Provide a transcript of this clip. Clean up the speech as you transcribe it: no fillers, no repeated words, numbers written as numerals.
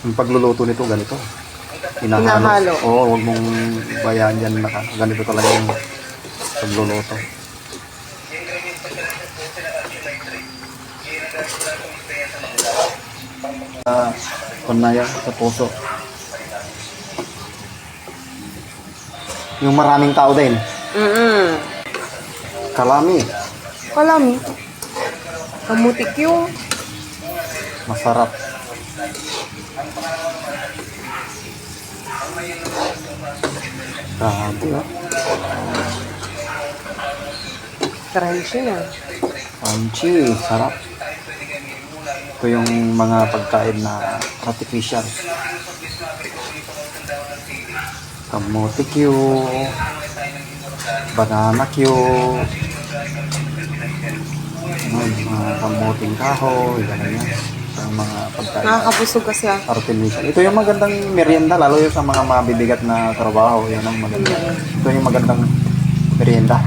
Yung pagluluto nito, ganito. Hinahalo. Oo, huwag mong bayaan yan. Ganito talaga yung pagluluto. Panaya sa puso. Yung maraming tao din. Kalami. Kalami. Kamutik yung. Masarap. Grabe, ah. Crunchy na. Crunchy. Sarap. Ito yung mga pagkain na artificial. Kamote Q, banana Q, mga kamuting kahoy, ganyan. Ang mga pagkain Nakakabusog kasi ah. artificial. Ito yung magandang merienda, lalo yung sa mga mabibigat na trabaho. Yan ang maganda. Ito yung magandang merienda.